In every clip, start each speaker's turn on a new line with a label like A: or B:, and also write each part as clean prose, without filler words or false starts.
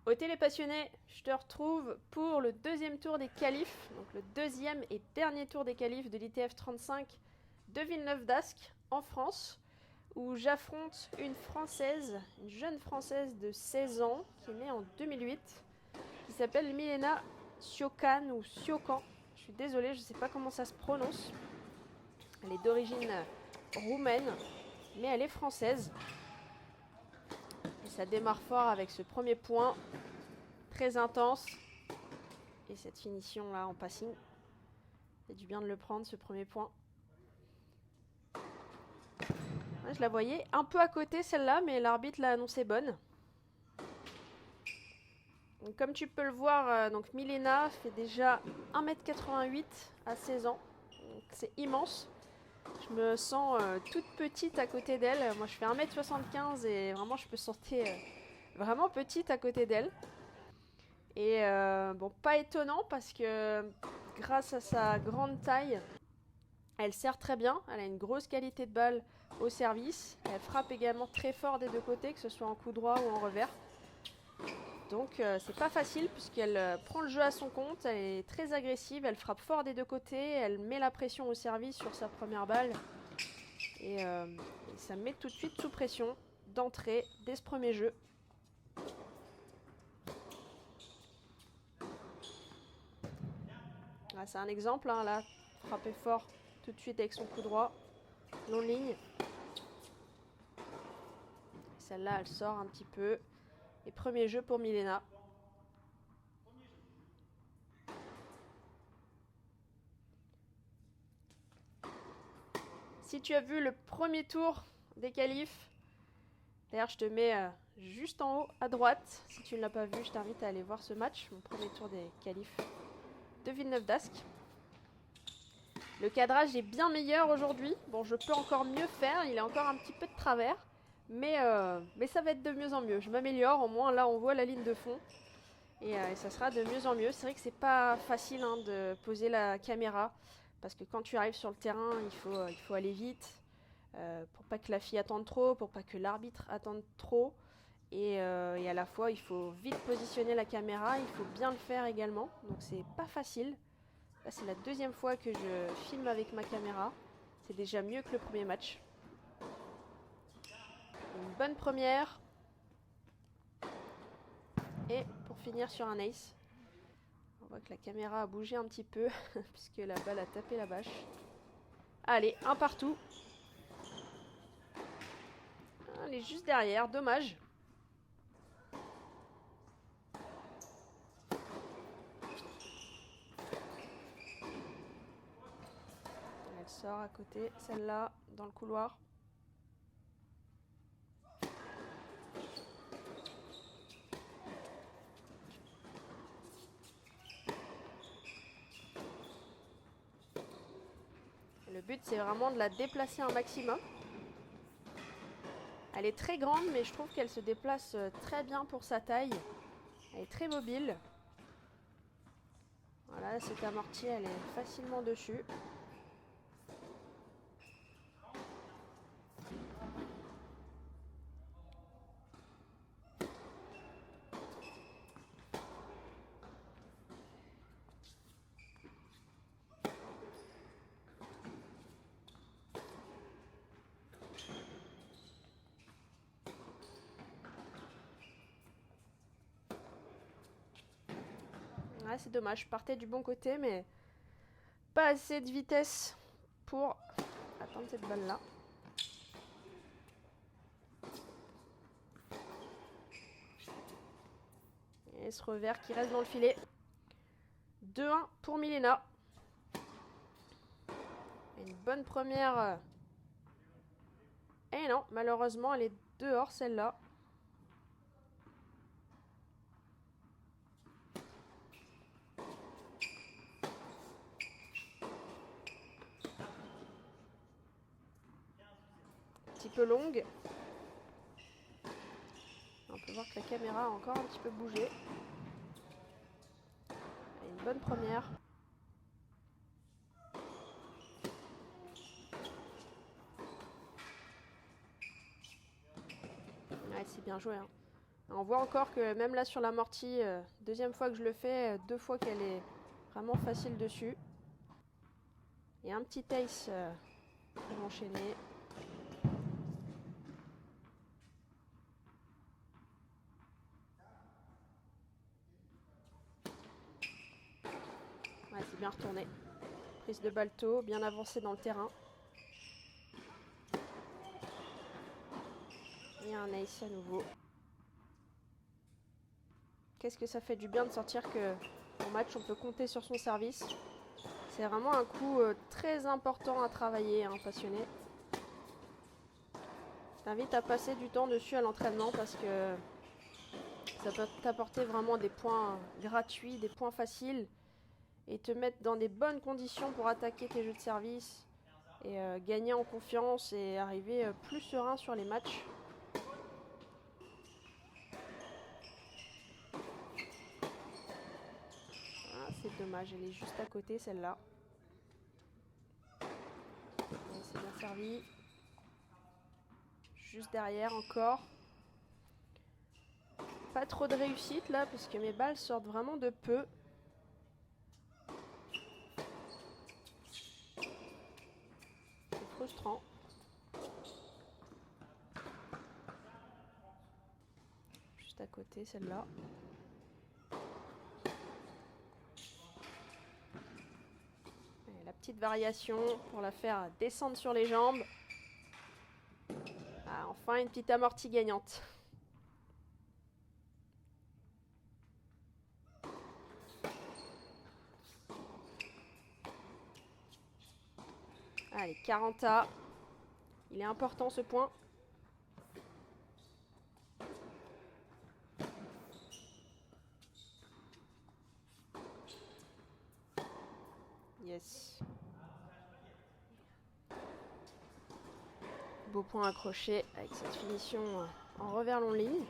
A: Au Télépassionnés, je te retrouve pour le deuxième tour des qualifs, donc le deuxième et dernier tour des qualifs de l'ITF 35 de Villeneuve-d'Ascq en France, où j'affronte une Française, une jeune Française de 16 ans, qui est née en 2008, qui s'appelle Milena Siokan ou Siokan. Je suis désolée, je ne sais pas comment ça se prononce. Elle est d'origine roumaine, mais elle est française. Et ça démarre fort avec ce premier point, très intense. Et cette finition là en passing. C'est du bien de le prendre, ce premier point. Ouais, je la voyais un peu à côté celle-là, mais l'arbitre l'a annoncée bonne. Donc, comme tu peux le voir, donc Milena fait déjà 1m88 à 16 ans. C'est immense. Je me sens toute petite à côté d'elle. Moi je fais 1m75 et vraiment je me sentais vraiment petite à côté d'elle. Et bon, pas étonnant parce que grâce à sa grande taille, elle sert très bien. Elle a une grosse qualité de balle au service. Elle frappe également très fort des deux côtés, que ce soit en coup droit ou en revers. Donc c'est pas facile puisqu'elle prend le jeu à son compte. Elle est très agressive. Elle frappe fort des deux côtés. Elle met la pression au service sur sa première balle. Et ça met tout de suite sous pression d'entrée dès ce premier jeu. Ah, c'est un exemple, hein, là, frapper fort tout de suite avec son coup droit, long ligne. Celle-là, elle sort un petit peu. Et premier jeu pour Milena. Si tu as vu le premier tour des qualifs, d'ailleurs je te mets juste en haut à droite. Si tu ne l'as pas vu, je t'invite à aller voir ce match, mon premier tour des qualifs de Villeneuve-d'Ascq. Le cadrage est bien meilleur aujourd'hui. Bon, je peux encore mieux faire, il est encore un petit peu de travers. Mais ça va être de mieux en mieux. Je m'améliore, au moins là on voit la ligne de fond. Et ça sera de mieux en mieux. C'est vrai que c'est pas facile hein, de poser la caméra. Parce que quand tu arrives sur le terrain, il faut aller vite. Pour pas que la fille attende trop, pour pas que l'arbitre attende trop. Et à la fois, il faut vite positionner la caméra. Il faut bien le faire également. Donc c'est pas facile. Là, c'est la deuxième fois que je filme avec ma caméra. C'est déjà mieux que le premier match. Une bonne première. Et pour finir sur un ace. On voit que la caméra a bougé un petit peu puisque la balle a tapé la bâche. Allez, un partout. Elle est juste derrière, dommage. Elle sort à côté, celle-là, dans le couloir. Le but, c'est vraiment de la déplacer un maximum. Elle est très grande, mais je trouve qu'elle se déplace très bien pour sa taille. Elle est très mobile. Voilà, cette amortie, elle est facilement dessus. Ouais, c'est dommage, je partais du bon côté, mais pas assez de vitesse pour atteindre cette balle-là. Et ce revers qui reste dans le filet. 2-1 pour Milena. Une bonne première. Et non, malheureusement, elle est dehors celle-là. Un petit peu longue. On peut voir que la caméra a encore un petit peu bougé. Et une bonne première. Ouais, c'est bien joué. Hein. On voit encore que même là sur l'amorti, deuxième fois que je le fais, 2 fois qu'elle est vraiment facile dessus. Et un petit ace pour enchaîner. Ouais, c'est bien retourné. Prise de balto, bien avancée dans le terrain. Et un ace à nouveau. Qu'est-ce que ça fait du bien de sortir que en match on peut compter sur son service. C'est vraiment un coup très important à travailler, hein, passionné. Je t'invite à passer du temps dessus à l'entraînement parce que ça peut t'apporter vraiment des points gratuits, des points faciles et te mettre dans des bonnes conditions pour attaquer tes jeux de service et gagner en confiance et arriver plus serein sur les matchs. Ah, c'est dommage, elle est juste à côté celle-là. C'est bien servi. Juste derrière encore. Pas trop de réussite là parce que mes balles sortent vraiment de peu. C'est frustrant. Juste à côté celle-là. La petite variation pour la faire descendre sur les jambes. Ah, enfin une petite amortie gagnante. Allez, 40A. Il est important ce point. Yes. Beau point accroché avec cette finition en revers long ligne.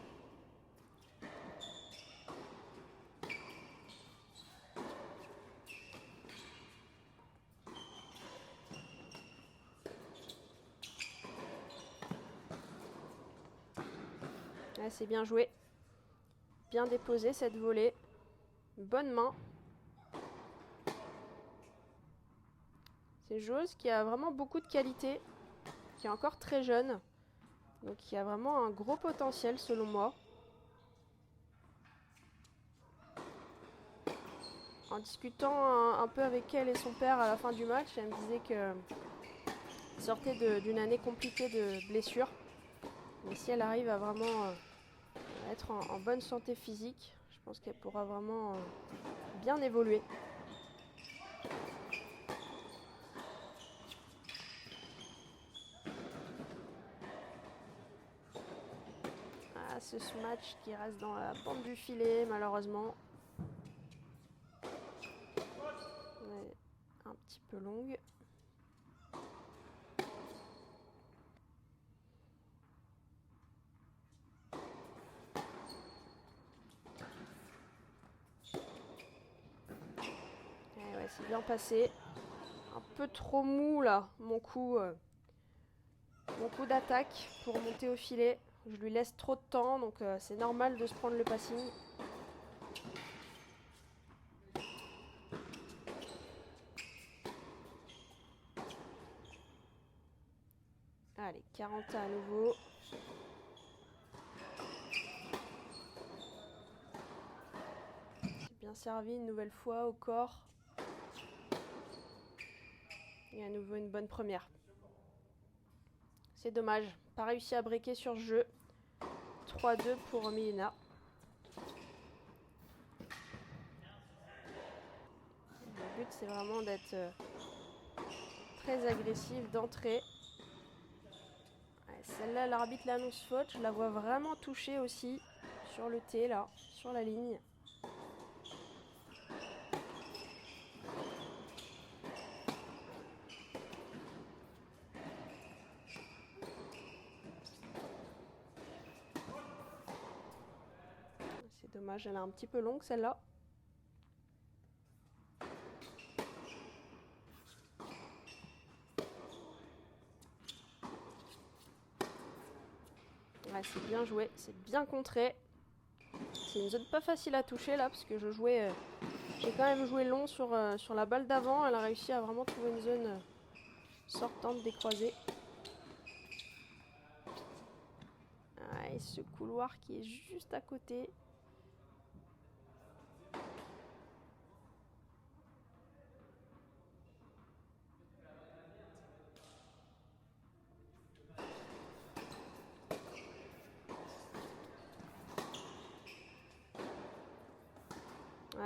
A: Ah, c'est bien joué. Bien déposé cette volée. Bonne main. C'est une joueuse qui a vraiment beaucoup de qualité, qui est encore très jeune. Donc qui a vraiment un gros potentiel selon moi. En discutant un peu avec elle et son père à la fin du match, elle me disait qu'elle sortait d'une année compliquée de blessures. Mais si elle arrive à vraiment être en bonne santé physique, je pense qu'elle pourra vraiment bien évoluer. Ah, ce smash qui reste dans la bande du filet, malheureusement. Ouais, un petit peu longue. Et ouais, c'est bien passé. Un peu trop mou là, mon coup d'attaque pour monter au filet. Je lui laisse trop de temps, donc c'est normal de se prendre le passing. Allez, 40 à nouveau. C'est bien servi une nouvelle fois au corps. Et à nouveau une bonne première. C'est dommage, pas réussi à breaker sur ce jeu. 3-2 pour Milena. Le but c'est vraiment d'être très agressive d'entrée. Ouais, celle-là, l'arbitre l'annonce faute. Je la vois vraiment toucher aussi sur le T là, sur la ligne. C'est dommage, elle est un petit peu longue celle-là. Ouais, c'est bien joué, c'est bien contré. c'est une zone pas facile à toucher là, parce que j'ai quand même joué long sur la balle d'avant. Elle a réussi à vraiment trouver une zone sortante des croisés. Ah, et ce couloir qui est juste à côté.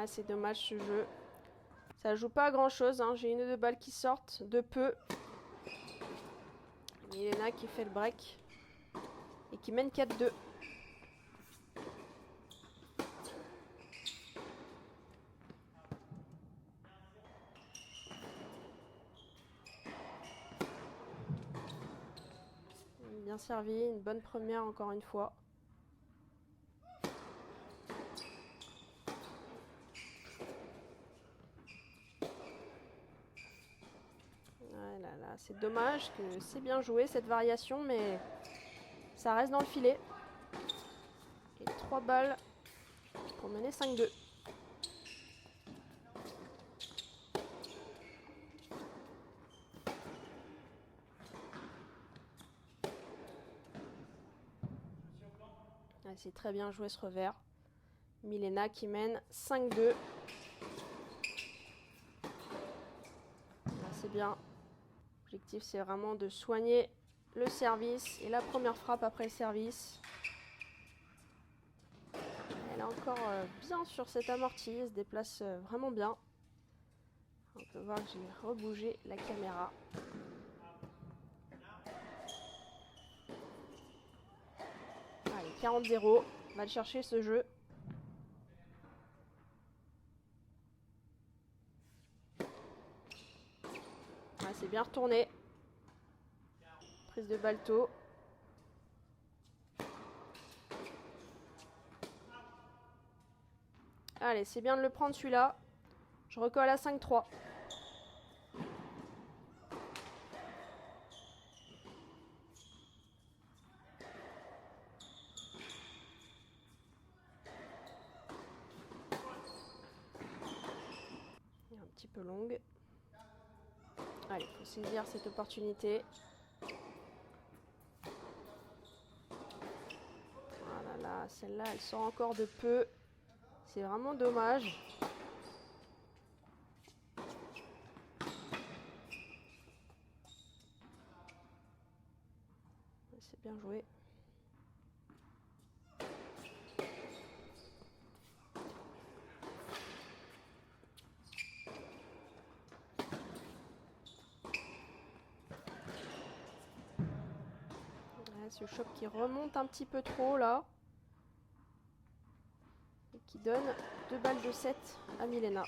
A: Ah, c'est dommage ce jeu. Ça joue pas à grand chose, hein. J'ai une ou deux balles qui sortent de peu. Milena qui fait le break et qui mène 4-2. Bien servi, une bonne première encore une fois. Ah là là, c'est dommage que c'est bien joué cette variation, mais ça reste dans le filet. Et 3 balles pour mener 5-2. Ah, c'est très bien joué ce revers. Milena qui mène 5-2. Ah, c'est bien. L'objectif c'est vraiment de soigner le service et la première frappe après le service. Elle est encore bien sur cette amortie, elle se déplace vraiment bien. On peut voir que j'ai rebougé la caméra. Allez, 40-0, on va le chercher ce jeu. Ouais, c'est bien retourné. Prise de balle tôt. Allez, c'est bien de le prendre celui-là. Je recolle à 5-3. Un petit peu longue. Allez, il faut saisir cette opportunité. Voilà, là, celle-là, elle sort encore de peu. C'est vraiment dommage. C'est bien joué. Ouais, ce choc qui remonte un petit peu trop là. Et qui donne 2 balles de 7 à Milena.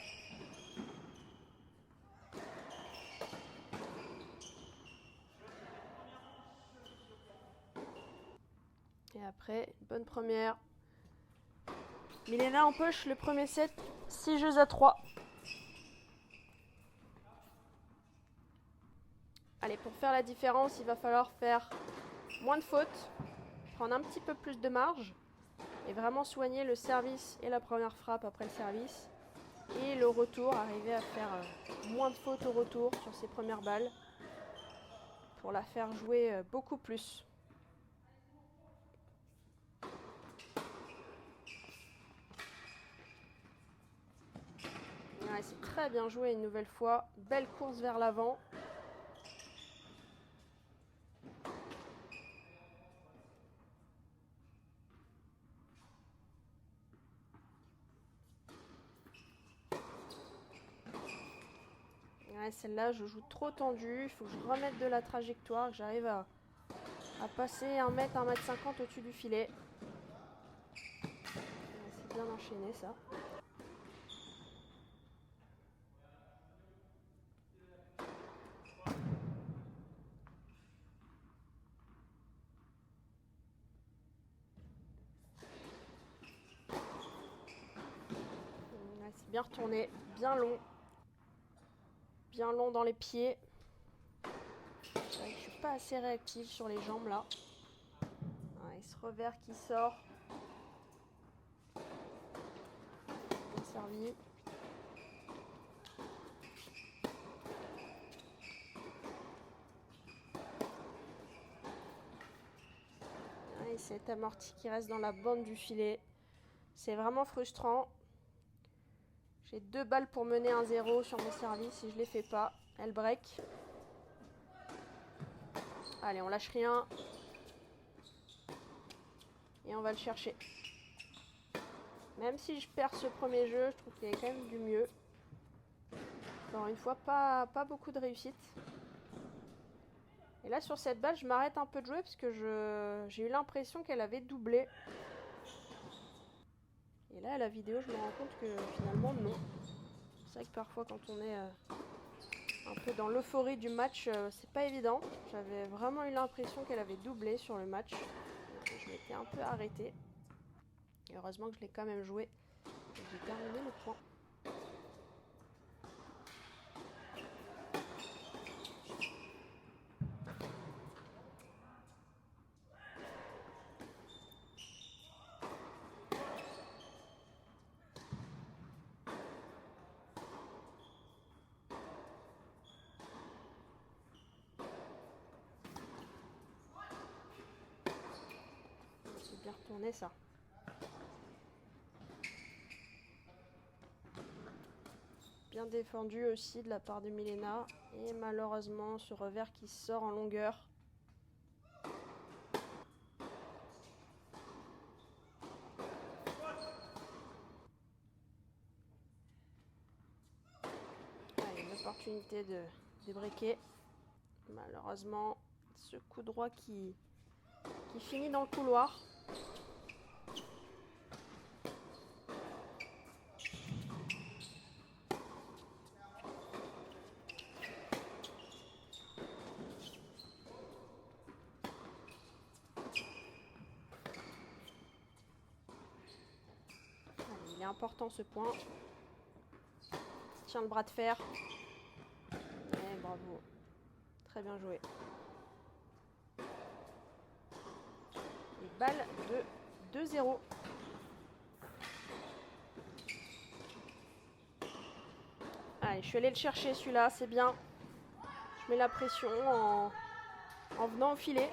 A: Et après, bonne première. Milena empoche le premier set, 6 jeux à 3. Allez, pour faire la différence, il va falloir faire moins de fautes, prendre un petit peu plus de marge et vraiment soigner le service et la première frappe après le service. Et le retour, arriver à faire moins de fautes au retour sur ses premières balles pour la faire jouer beaucoup plus. Ouais, c'est très bien joué une nouvelle fois. Belle course vers l'avant. Ouais, celle-là, je joue trop tendu. Il faut que je remette de la trajectoire, que j'arrive à passer 1 mètre, 1,50 m au-dessus du filet. Ouais, c'est bien enchaîné ça. Ouais, c'est bien retourné, bien long. Bien long dans les pieds. C'est vrai que je suis pas assez réactive sur les jambes là. Ouais, ce revers qui sort. servi. Et cet amorti qui reste dans la bande du filet. C'est vraiment frustrant. J'ai 2 balles pour mener 1-0 sur mes services. Si je les fais pas, elle break. Allez, on lâche rien. Et on va le chercher. Même si je perds ce premier jeu, je trouve qu'il y a quand même du mieux. Encore une fois, pas beaucoup de réussite. Et là, sur cette balle, je m'arrête un peu de jouer parce que j'ai eu l'impression qu'elle avait doublé. Et là, à la vidéo, je me rends compte que finalement, non. C'est vrai que parfois, quand on est un peu dans l'euphorie du match, c'est pas évident. J'avais vraiment eu l'impression qu'elle avait doublé sur le match. Donc, je m'étais un peu arrêtée. Et heureusement que je l'ai quand même joué. J'ai terminé le point. C'est bien retourné ça. Bien défendu aussi de la part de Milena. Et malheureusement, ce revers qui sort en longueur. Allez, une opportunité de débriquer. Malheureusement, ce coup droit qui finit dans le couloir. Allez, il est important ce point. Tiens le bras de fer. Et bravo. Très bien joué. Et balle de 2-0. Allez, je suis allée le chercher celui-là, c'est bien. Je mets la pression en venant au filet.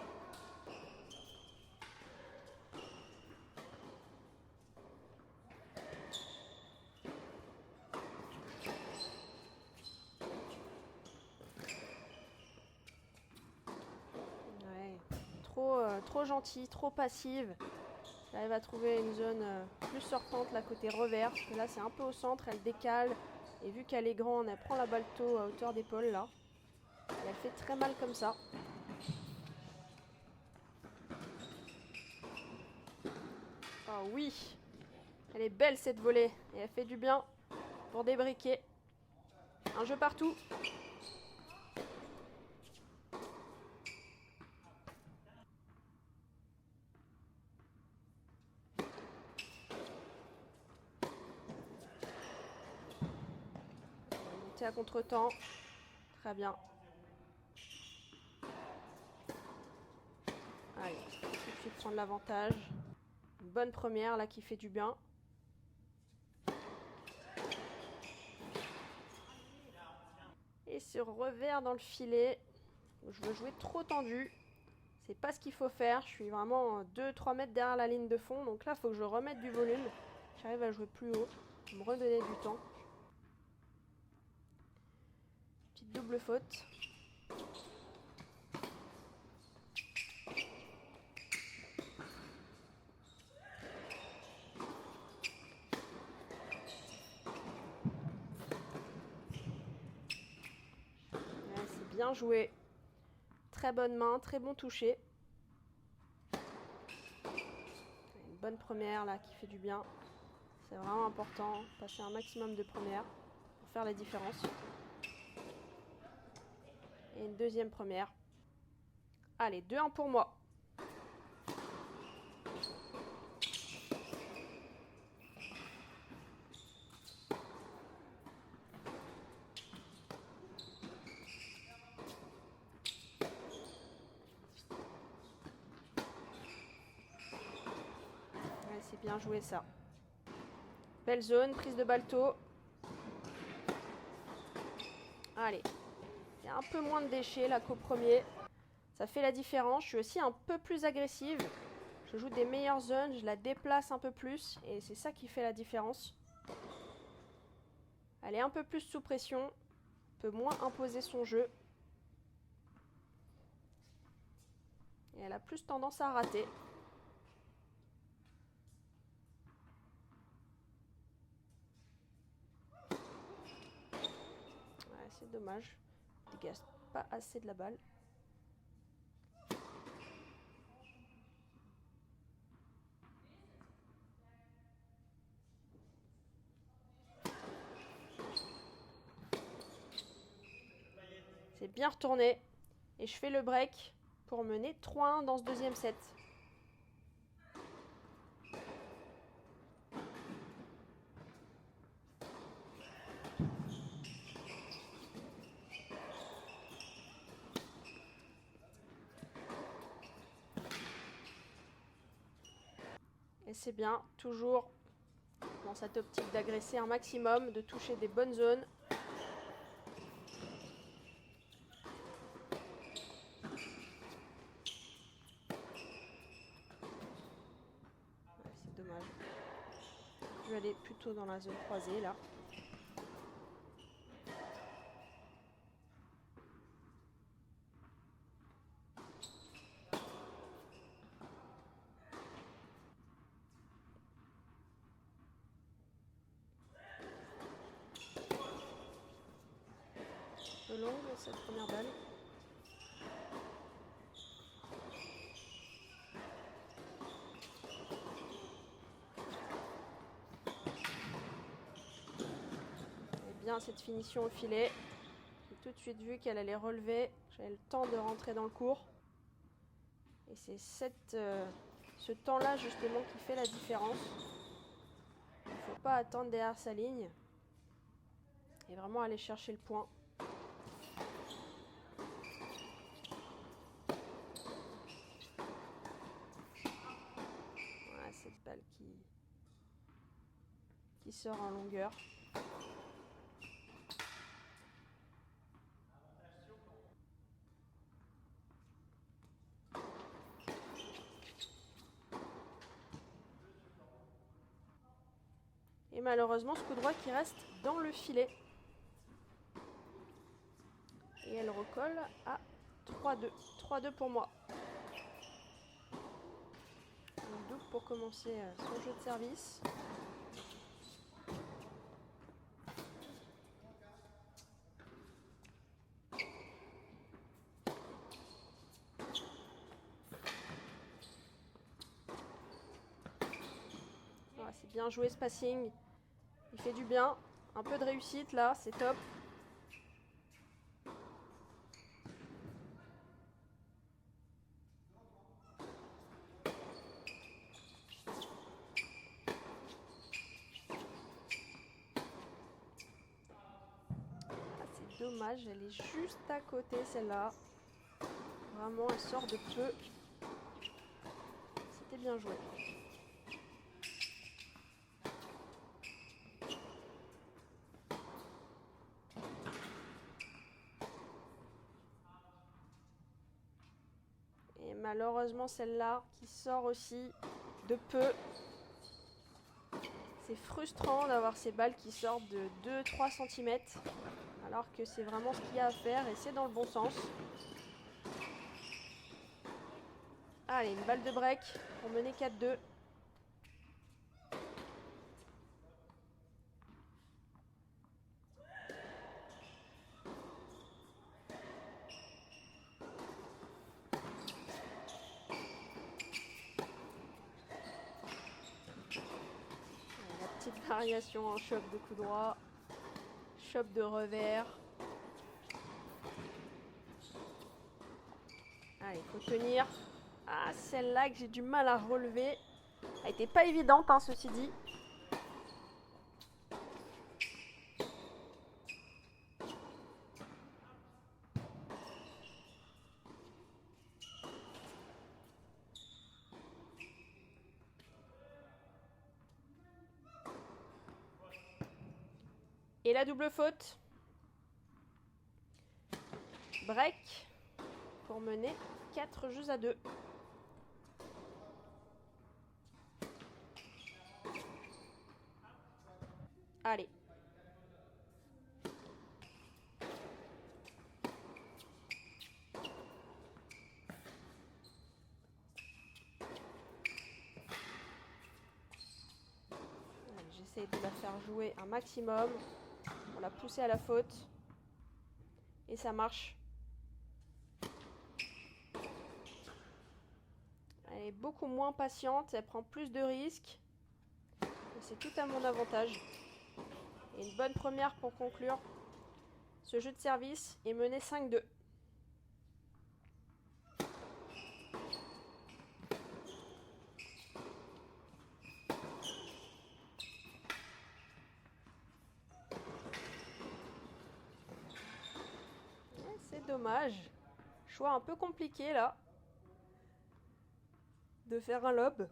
A: Ouais, trop gentille, trop passive. J'arrive à trouver une zone plus sortante, là côté revers. Parce que là c'est un peu au centre, elle décale. Et vu qu'elle est grande, elle prend la balle tôt à hauteur d'épaule là. Elle fait très mal comme ça. Oh oui, elle est belle cette volée. Et elle fait du bien pour débriquer. Un jeu partout. Monter à contre-temps. Très bien. Allez, tout de suite prendre l'avantage. Une bonne première là qui fait du bien. Et ce revers dans le filet. Je veux jouer trop tendu. C'est pas ce qu'il faut faire. Je suis vraiment 2-3 mètres derrière la ligne de fond. Donc là, il faut que je remette du volume. J'arrive à jouer plus haut. Me redonner du temps. Petite double faute. Ouais, c'est bien joué. Très bonne main, très bon toucher. Une bonne première là qui fait du bien. C'est vraiment important. Passer un maximum de premières pour faire la différence. Et une deuxième première. Allez, 2-1 pour moi. Ouais, c'est bien joué ça. Belle zone, prise de balle tôt. Allez. Il y a un peu moins de déchets là qu'au premier. Ça fait la différence. Je suis aussi un peu plus agressive. Je joue des meilleures zones, je la déplace un peu plus. Et c'est ça qui fait la différence. Elle est un peu plus sous pression. Peut moins imposer son jeu. Et elle a plus tendance à rater. Ouais, c'est dommage. Je dégage pas assez de la balle. C'est bien retourné. Et je fais le break pour mener 3-1 dans ce deuxième set. Et c'est bien, toujours dans cette optique d'agresser un maximum, de toucher des bonnes zones. Ouais, c'est dommage. Je vais aller plutôt dans la zone croisée là. Un peu longue cette première balle. Et bien cette finition au filet. J'ai tout de suite vu qu'elle allait relever. J'avais le temps de rentrer dans le court. Et c'est ce temps-là justement qui fait la différence. Il ne faut pas attendre derrière sa ligne. Et vraiment aller chercher le point. Voilà, cette balle qui sort en longueur. Et malheureusement, ce coup droit qui reste dans le filet. Et elle recolle à 3-2. 3-2 pour moi. Un double pour commencer son jeu de service. Voilà, c'est bien joué ce passing. Il fait du bien. Un peu de réussite là, c'est top. Dommage, elle est juste à côté celle-là. Vraiment, elle sort de peu. C'était bien joué. Et malheureusement, celle-là qui sort aussi de peu. C'est frustrant d'avoir ces balles qui sortent de 2-3 cm. Alors que c'est vraiment ce qu'il y a à faire et c'est dans le bon sens. Allez, une balle de break pour mener 4-2. La petite variation en chop de coup droit, chop de revers. Allez, il faut tenir. Ah, celle-là que j'ai du mal à relever. Elle n'était pas évidente, hein, ceci dit. Et la double faute. Break pour mener 4 jeux à 2. Allez. J'essaie de la faire jouer un maximum. On l'a poussée à la faute. Et ça marche. Elle est beaucoup moins patiente. Elle prend plus de risques. C'est tout à mon avantage. Et une bonne première pour conclure ce jeu de service et mener 5-2. C'est dommage. Choix un peu compliqué là. De faire un lob.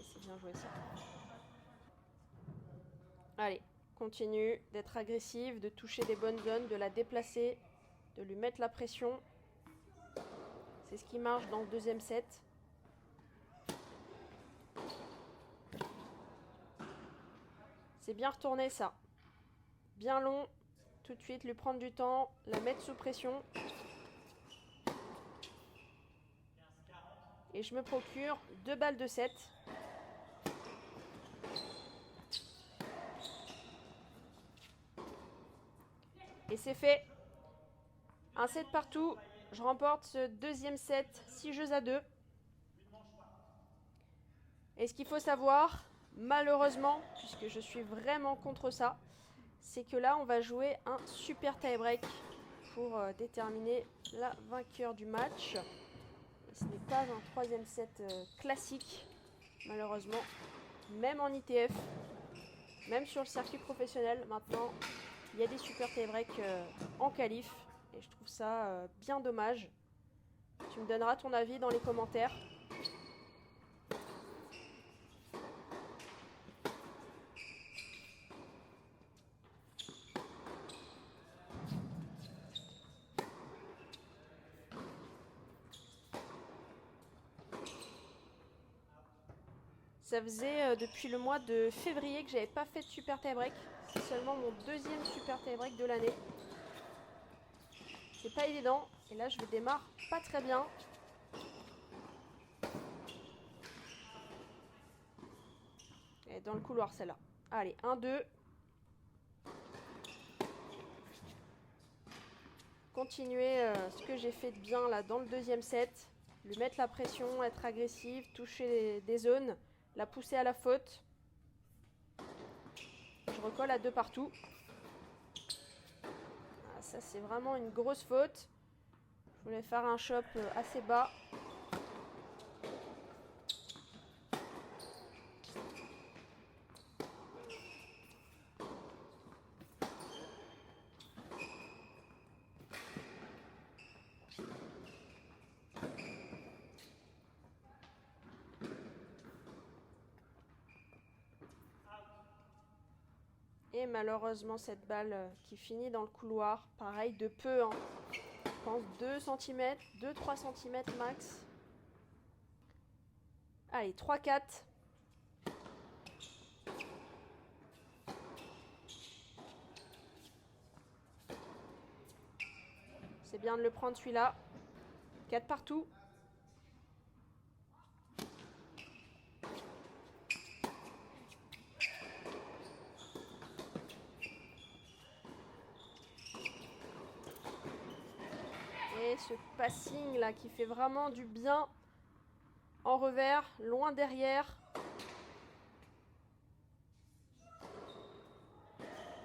A: C'est bien joué ça. Allez, continue d'être agressive, de toucher des bonnes zones, de la déplacer, de lui mettre la pression. C'est ce qui marche dans le deuxième set. C'est bien retourné ça. Bien long. Tout de suite lui prendre du temps, la mettre sous pression. Et je me procure 2 balles de 7. Et c'est fait. Un set partout. Je remporte ce deuxième set, 6 jeux à 2. Et ce qu'il faut savoir, malheureusement, puisque je suis vraiment contre ça, c'est que là, on va jouer un super tie-break pour déterminer la vainqueur du match. Et ce n'est pas un troisième set classique, malheureusement. Même en ITF, même sur le circuit professionnel, maintenant, il y a des super tie-break en qualif. Et je trouve ça bien dommage. Tu me donneras ton avis dans les commentaires. Ça faisait depuis le mois de février que j'avais pas fait de super tie-break. C'est seulement mon deuxième super tie-break de l'année. C'est pas évident. Et là, je démarre pas très bien. Et dans le couloir, celle-là. Allez, 1-2. Continuer ce que j'ai fait de bien là dans le deuxième set. Lui mettre la pression, être agressive, toucher des zones, la pousser à la faute. Je recolle à 2 partout. Ah, ça, c'est vraiment une grosse faute. Je voulais faire un chop assez bas. Et malheureusement, cette balle qui finit dans le couloir, pareil, de peu, hein. Je pense 2 cm, 2-3 cm max. Allez, 3-4. C'est bien de le prendre celui-là. 4 partout. Et ce passing là qui fait vraiment du bien en revers, loin derrière.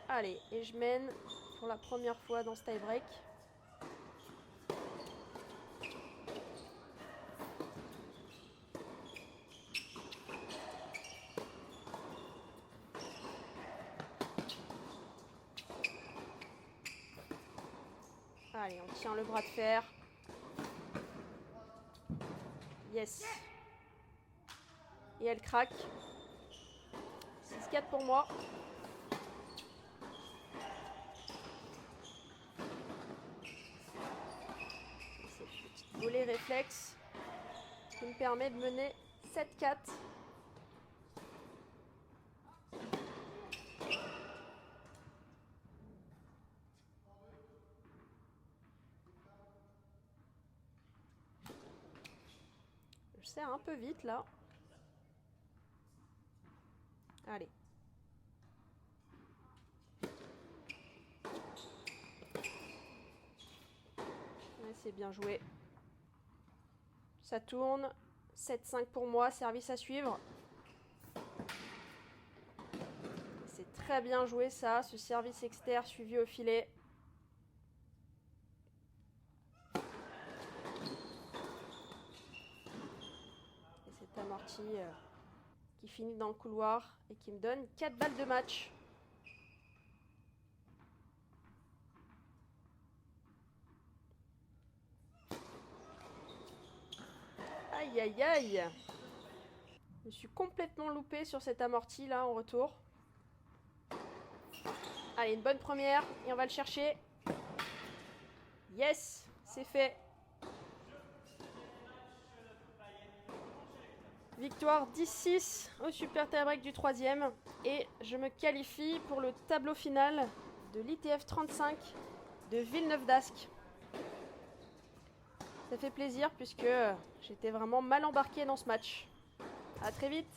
A: Allez, et je mène pour la première fois dans ce tie-break. Allez, on tient le bras de fer. Yes. Et elle craque. 6-4 pour moi. Cette petite volée réflexe qui me permet de mener 7-4. Je serre un peu vite là. Allez. Ouais, c'est bien joué. Ça tourne. 7-5 pour moi. Service à suivre. C'est très bien joué ça. Ce service externe suivi au filet. Et cet amorti qui finit dans le couloir et qui me donne 4 balles de match. Aïe aïe aïe. Je me suis complètement loupé sur cet amorti là en retour. Allez, une bonne première et on va le chercher. Yes, c'est fait. Victoire 10-6 au super tie-break du 3e. Et je me qualifie pour le tableau final de l'ITF 35 de Villeneuve d'Ascq. Ça fait plaisir puisque j'étais vraiment mal embarqué dans ce match. À très vite.